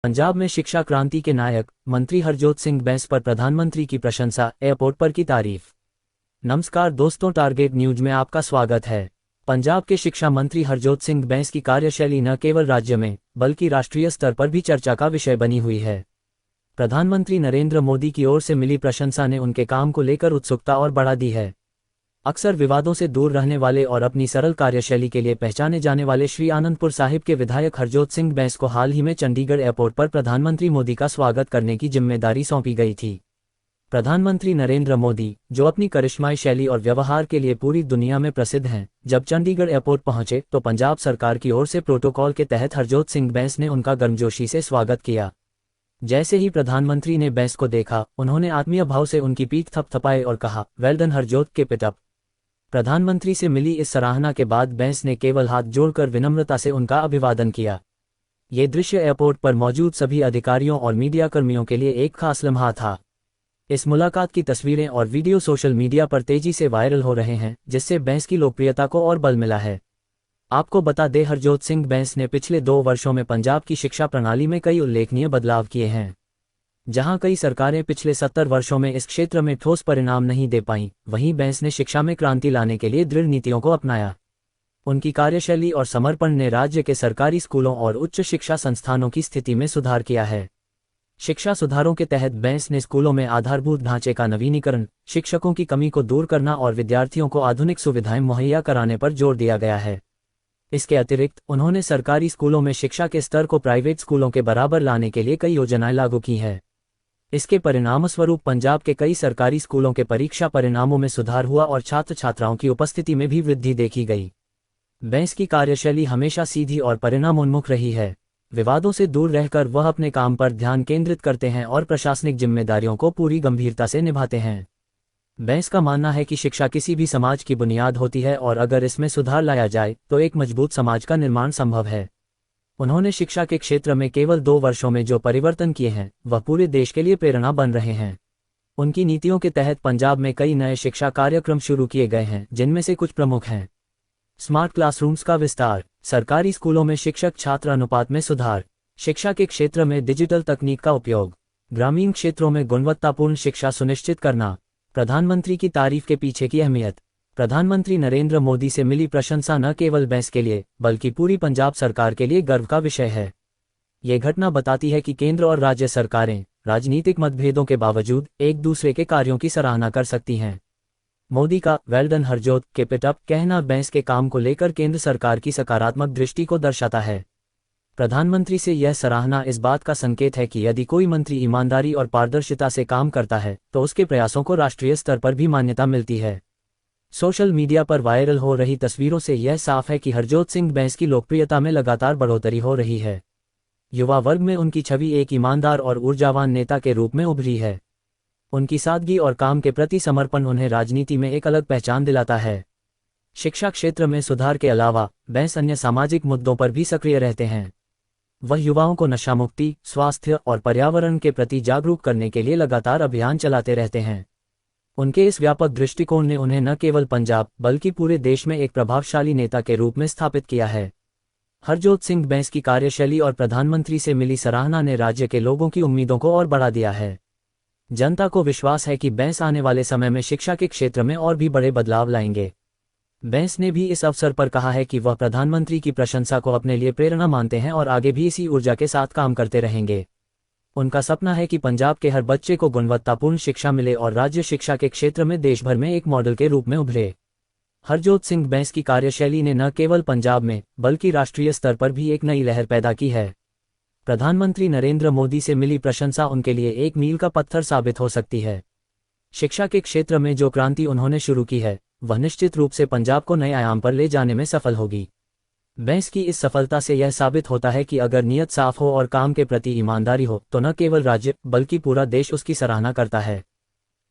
पंजाब में शिक्षा क्रांति के नायक मंत्री हरजोत सिंह बैंस पर प्रधानमंत्री की प्रशंसा, एयरपोर्ट पर की तारीफ। नमस्कार दोस्तों, टारगेट न्यूज में आपका स्वागत है। पंजाब के शिक्षा मंत्री हरजोत सिंह बैंस की कार्यशैली न केवल राज्य में बल्कि राष्ट्रीय स्तर पर भी चर्चा का विषय बनी हुई है। प्रधानमंत्री नरेंद्र मोदी की ओर से मिली प्रशंसा ने उनके काम को लेकर उत्सुकता और बढ़ा दी है। अक्सर विवादों से दूर रहने वाले और अपनी सरल कार्यशैली के लिए पहचाने जाने वाले श्री आनंदपुर साहिब के विधायक हरजोत सिंह बैंस को हाल ही में चंडीगढ़ एयरपोर्ट पर प्रधानमंत्री मोदी का स्वागत करने की जिम्मेदारी सौंपी गई थी। प्रधानमंत्री नरेंद्र मोदी, जो अपनी करिश्माई शैली और व्यवहार के लिए पूरी दुनिया में प्रसिद्ध हैं, जब चंडीगढ़ एयरपोर्ट पहुंचे तो पंजाब सरकार की ओर से प्रोटोकॉल के तहत हरजोत सिंह बैंस ने उनका गर्मजोशी से स्वागत किया। जैसे ही प्रधानमंत्री ने बैंस को देखा, उन्होंने आत्मीय भाव से उनकी पीठ थपथपाई और कहा, well done Harjot, keep it up. प्रधानमंत्री से मिली इस सराहना के बाद बैंस ने केवल हाथ जोड़कर विनम्रता से उनका अभिवादन किया। ये दृश्य एयरपोर्ट पर मौजूद सभी अधिकारियों और मीडिया कर्मियों के लिए एक खास लम्हा था। इस मुलाकात की तस्वीरें और वीडियो सोशल मीडिया पर तेजी से वायरल हो रहे हैं, जिससे बैंस की लोकप्रियता को और बल मिला है। आपको बता दें, हरजोत सिंह बैंस ने पिछले 2 वर्षों में पंजाब की शिक्षा प्रणाली में कई उल्लेखनीय बदलाव किए हैं। जहां कई सरकारें पिछले 70 वर्षों में इस क्षेत्र में ठोस परिणाम नहीं दे पाईं, वहीं बैंस ने शिक्षा में क्रांति लाने के लिए दृढ़ नीतियों को अपनाया। उनकी कार्यशैली और समर्पण ने राज्य के सरकारी स्कूलों और उच्च शिक्षा संस्थानों की स्थिति में सुधार किया है। शिक्षा सुधारों के तहत बैंस ने स्कूलों में आधारभूत ढांचे का नवीनीकरण, शिक्षकों की कमी को दूर करना और विद्यार्थियों को आधुनिक सुविधाएं मुहैया कराने पर जोर दिया गया है। इसके अतिरिक्त उन्होंने सरकारी स्कूलों में शिक्षा के स्तर को प्राइवेट स्कूलों के बराबर लाने के लिए कई योजनाएं लागू की हैं। इसके परिणामस्वरूप पंजाब के कई सरकारी स्कूलों के परीक्षा परिणामों में सुधार हुआ और छात्र छात्राओं की उपस्थिति में भी वृद्धि देखी गई। बैंस की कार्यशैली हमेशा सीधी और परिणामोन्मुख रही है। विवादों से दूर रहकर वह अपने काम पर ध्यान केंद्रित करते हैं और प्रशासनिक जिम्मेदारियों को पूरी गंभीरता से निभाते हैं। बैंस का मानना है कि शिक्षा किसी भी समाज की बुनियाद होती है और अगर इसमें सुधार लाया जाए तो एक मजबूत समाज का निर्माण संभव है। उन्होंने शिक्षा के क्षेत्र में केवल 2 वर्षों में जो परिवर्तन किए हैं, वह पूरे देश के लिए प्रेरणा बन रहे हैं। उनकी नीतियों के तहत पंजाब में कई नए शिक्षा कार्यक्रम शुरू किए गए हैं, जिनमें से कुछ प्रमुख हैं। स्मार्ट क्लासरूम्स का विस्तार, सरकारी स्कूलों में शिक्षक छात्र अनुपात में सुधार, शिक्षा के क्षेत्र में डिजिटल तकनीक का उपयोग, ग्रामीण क्षेत्रों में गुणवत्तापूर्ण शिक्षा सुनिश्चित करना। प्रधानमंत्री की तारीफ के पीछे की अहमियत। प्रधानमंत्री नरेंद्र मोदी से मिली प्रशंसा न केवल बैंस के लिए बल्कि पूरी पंजाब सरकार के लिए गर्व का विषय है। ये घटना बताती है कि केंद्र और राज्य सरकारें राजनीतिक मतभेदों के बावजूद एक दूसरे के कार्यों की सराहना कर सकती हैं। मोदी का well done Harjot, keep it up कहना बैंस के काम को लेकर केंद्र सरकार की सकारात्मक दृष्टि को दर्शाता है। प्रधानमंत्री से यह सराहना इस बात का संकेत है कि यदि कोई मंत्री ईमानदारी और पारदर्शिता से काम करता है तो उसके प्रयासों को राष्ट्रीय स्तर पर भी मान्यता मिलती है। सोशल मीडिया पर वायरल हो रही तस्वीरों से यह साफ है कि हरजोत सिंह बैंस की लोकप्रियता में लगातार बढ़ोतरी हो रही है। युवा वर्ग में उनकी छवि एक ईमानदार और ऊर्जावान नेता के रूप में उभरी है। उनकी सादगी और काम के प्रति समर्पण उन्हें राजनीति में एक अलग पहचान दिलाता है। शिक्षा क्षेत्र में सुधार के अलावा बैंस अन्य सामाजिक मुद्दों पर भी सक्रिय रहते हैं। वह युवाओं को नशामुक्ति, स्वास्थ्य और पर्यावरण के प्रति जागरूक करने के लिए लगातार अभियान चलाते रहते हैं। उनके इस व्यापक दृष्टिकोण ने उन्हें न केवल पंजाब बल्कि पूरे देश में एक प्रभावशाली नेता के रूप में स्थापित किया है। हरजोत सिंह बैंस की कार्यशैली और प्रधानमंत्री से मिली सराहना ने राज्य के लोगों की उम्मीदों को और बढ़ा दिया है। जनता को विश्वास है कि बैंस आने वाले समय में शिक्षा के क्षेत्र में और भी बड़े बदलाव लाएंगे। बैंस ने भी इस अवसर पर कहा है कि वह प्रधानमंत्री की प्रशंसा को अपने लिए प्रेरणा मानते हैं और आगे भी इसी ऊर्जा के साथ काम करते रहेंगे। उनका सपना है कि पंजाब के हर बच्चे को गुणवत्तापूर्ण शिक्षा मिले और राज्य शिक्षा के क्षेत्र में देश भर में एक मॉडल के रूप में उभरे। हरजोत सिंह बैंस की कार्यशैली ने न केवल पंजाब में बल्कि राष्ट्रीय स्तर पर भी एक नई लहर पैदा की है। प्रधानमंत्री नरेंद्र मोदी से मिली प्रशंसा उनके लिए एक मील का पत्थर साबित हो सकती है। शिक्षा के क्षेत्र में जो क्रांति उन्होंने शुरू की है, वह निश्चित रूप से पंजाब को नए आयाम पर ले जाने में सफल होगी। बैंस की इस सफलता से यह साबित होता है कि अगर नीयत साफ हो और काम के प्रति ईमानदारी हो तो न केवल राज्य बल्कि पूरा देश उसकी सराहना करता है।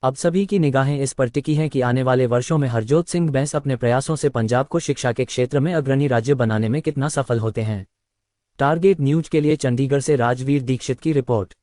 अब सभी की निगाहें इस पर टिकी हैं कि आने वाले वर्षों में हरजोत सिंह बैंस अपने प्रयासों से पंजाब को शिक्षा के क्षेत्र में अग्रणी राज्य बनाने में कितना सफल होते हैं। टारगेट न्यूज के लिए चंडीगढ़ से राजवीर दीक्षित की रिपोर्ट।